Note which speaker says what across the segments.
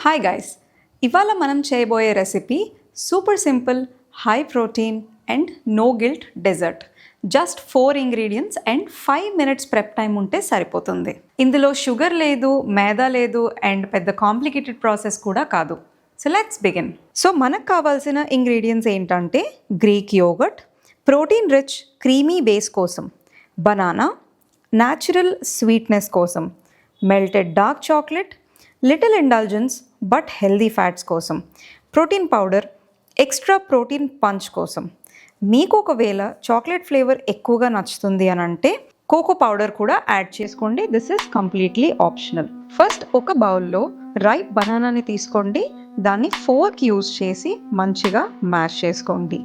Speaker 1: Hi guys, ఇవాళ మనం చేయబోయే recipe super simple, high protein and no guilt dessert. Just 4 ingredients and 5 minutes prep time ఉంటే సరిపోతుంది. ఇందులో షుగర్ లేదు, మైదా లేదు అండ్ పెద్ద కాంప్లికేటెడ్ ప్రాసెస్ కూడా కాదు. So let's begin. సో మనకు కావాల్సిన ఇంగ్రీడియంట్స్ ఏంటంటే Greek yogurt, protein rich creamy base కోసం బనానా, న్యాచురల్ స్వీట్నెస్ కోసం melted dark chocolate, little indulgence but healthy fats కోసం protein powder, extra protein punch కోసం. మీకు ఒకవేళ చాక్లెట్ ఫ్లేవర్ ఎక్కువగా నచ్చుతుంది అని అంటే కోకో పౌడర్ కూడా యాడ్ చేసుకోండి. This is completely optional. First ఒక బౌల్లో రైప్ బనానాని తీసుకోండి, దాన్ని ఫోర్క్ యూజ్ చేసి మంచిగా మ్యాష్ చేసుకోండి.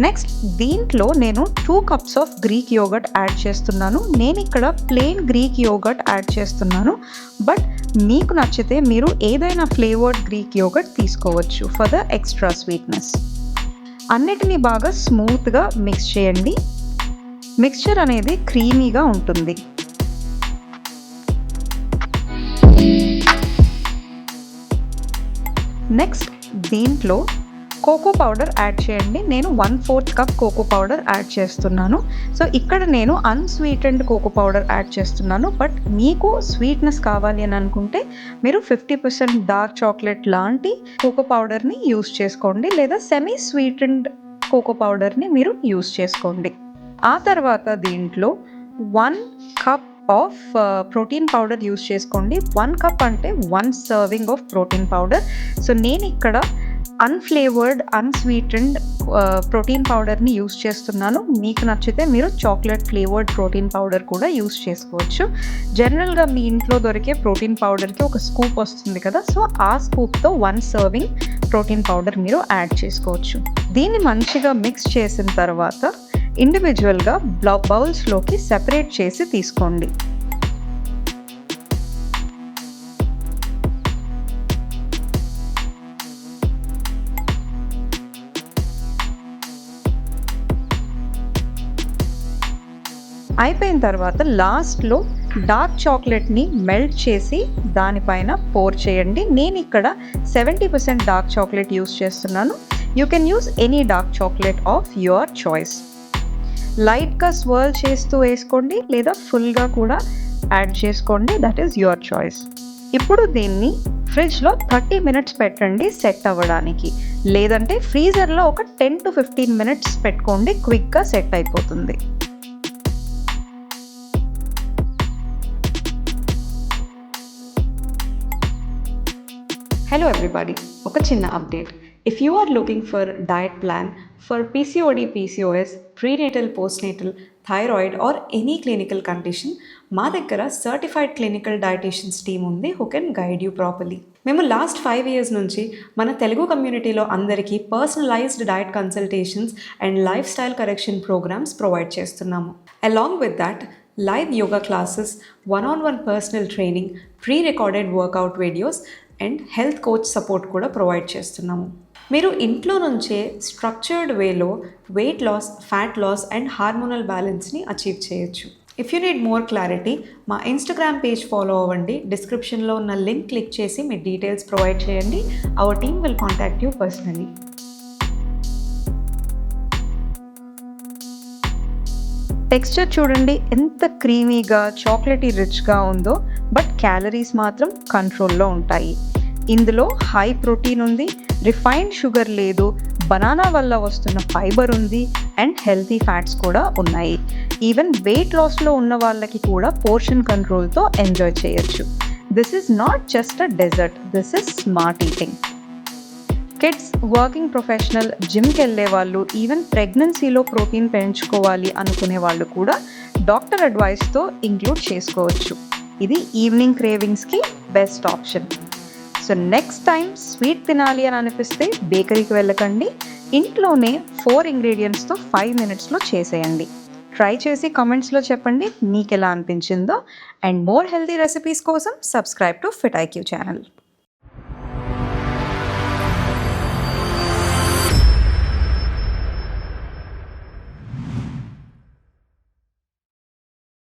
Speaker 1: నెక్స్ట్ దీంట్లో నేను 2 cups of Greek yoghurt add చేస్తున్నాను. నేను ఇక్కడ ప్లెయిన్ గ్రీక్ యోగర్ట్ యాడ్ చేస్తున్నాను, బట్ మీకు నచ్చితే మీరు ఏదైనా ఫ్లేవర్డ్ గ్రీక్ యోగర్ట్ తీసుకోవచ్చు ఫర్ ద ఎక్స్ట్రా స్వీట్నెస్. అన్నిటినీ బాగా స్మూత్గా మిక్స్ చేయండి. మిక్స్చర్ అనేది క్రీమీగా ఉంటుంది. నెక్స్ట్ దీంట్లో కోకో పౌడర్ యాడ్ చేయండి. నేను 1/4 cup కోకో పౌడర్ యాడ్ చేస్తున్నాను. సో ఇక్కడ నేను అన్స్వీటెండ్ కోకో పౌడర్ యాడ్ చేస్తున్నాను, బట్ మీకు స్వీట్నెస్ కావాలి అని అనుకుంటే మీరు 50% డార్క్ చాక్లెట్ లాంటి కోకో పౌడర్ని యూస్ చేసుకోండి, లేదా సెమీ స్వీటెండ్ కోకో పౌడర్ని మీరు యూస్ చేసుకోండి. ఆ తర్వాత దీంట్లో 1 cup of protein powder use చేసుకోండి. 1 cup అంటే 1 serving of protein powder. So నేను ఇక్కడ అన్ఫ్లేవర్డ్ అన్స్వీటెండ్ ప్రోటీన్ పౌడర్ని యూస్ చేస్తున్నాను. మీకు నచ్చితే మీరు చాక్లెట్ ఫ్లేవర్డ్ ప్రోటీన్ పౌడర్ కూడా యూస్ చేసుకోవచ్చు. జనరల్గా మీ ఇంట్లో దొరికే ప్రోటీన్ పౌడర్కి ఒక స్కూప్ వస్తుంది కదా, సో ఆ స్కూప్తో 1 serving ప్రోటీన్ పౌడర్ మీరు యాడ్ చేసుకోవచ్చు. దీన్ని మంచిగా మిక్స్ చేసిన తర్వాత ఇండివిజువల్గా బౌల్స్లోకి సెపరేట్ చేసి తీసుకోండి. అయిపోయిన తర్వాత లాస్ట్లో డార్క్ చాక్లెట్ని మెల్ట్ చేసి దానిపైన పోర్ చేయండి. నేను ఇక్కడ 70% డార్క్ చాక్లెట్ యూస్ చేస్తున్నాను. You can use any dark chocolate of your choice. లైట్గా స్వర్ల్ చేస్తూ వేసుకోండి, లేదా ఫుల్గా కూడా యాడ్ చేసుకోండి. That is your choice. ఇప్పుడు దీన్ని ఫ్రిడ్జ్లో 30 minutes పెట్టండి సెట్ అవ్వడానికి, లేదంటే ఫ్రీజర్లో ఒక 10 to 15 minutes పెట్టుకోండి, క్విక్గా సెట్ అయిపోతుంది. Hello everybody, ఒక చిన్న update. If you are looking for diet plan for PCOD, PCOS, prenatal, postnatal, thyroid or any clinical condition, మా దగ్గర సర్టిఫైడ్ క్లినికల్ డైటీషియన్స్ టీమ్ ఉంది who can guide you properly. మేము last 5 years నుంచి మన తెలుగు కమ్యూనిటీలో అందరికీ personalized diet consultations and life style correction programs provide చేస్తున్నాము. Along with that live yoga classes, 1-on-1 personal training, pre recorded workout videos and health coach support కూడా provide చేస్తున్నాము. మీరు ఇంట్లో నుంచే స్ట్రక్చర్డ్ వేలో weight loss, fat loss and hormonal బ్యాలెన్స్ని achieve చేయొచ్చు. If you need more clarity మా Instagram page follow అవ్వండి. డిస్క్రిప్షన్లో ఉన్న లింక్ క్లిక్ చేసి మీ డీటెయిల్స్ ప్రొవైడ్ చేయండి. Our team will contact you personally. Texture చూడండి ఎంత క్రీమీగా చాక్లెటీ రిచ్గా ఉందో, బట్ క్యాలరీస్ మాత్రం కంట్రోల్లో ఉంటాయి. ఇందులో హై ప్రోటీన్ ఉంది, రిఫైన్డ్ షుగర్ లేదు, బనానా వల్ల వస్తున్న ఫైబర్ ఉంది అండ్ హెల్తీ ఫ్యాట్స్ కూడా ఉన్నాయి. ఈవెన్ వెయిట్ లాస్లో ఉన్న వాళ్ళకి కూడా పోర్షన్ కంట్రోల్తో ఎంజాయ్ చేయొచ్చు. This is not just a dessert, this is smart eating. Kids, working professional, జిమ్కి వెళ్ళే వాళ్ళు, ఈవెన్ ప్రెగ్నెన్సీలో ప్రోటీన్ పెంచుకోవాలి అనుకునే వాళ్ళు కూడా డాక్టర్ అడ్వైస్తో ఇంక్లూడ్ చేసుకోవచ్చు. ఇది ఈవినింగ్ క్రేవింగ్స్కి best option. So next time sweet తినాలి అని అనిపిస్తే బేకరీకి వెళ్ళకండి, ఇంట్లోనే 4 ingredientsతో 5 minutesలో చేసేయండి. ట్రై చేసి కామెంట్స్లో చెప్పండి మీకు ఎలా అనిపించిందో. అండ్ మోర్ హెల్తీ రెసిపీస్ కోసం సబ్స్క్రైబ్ టు FitIQ ఛానల్.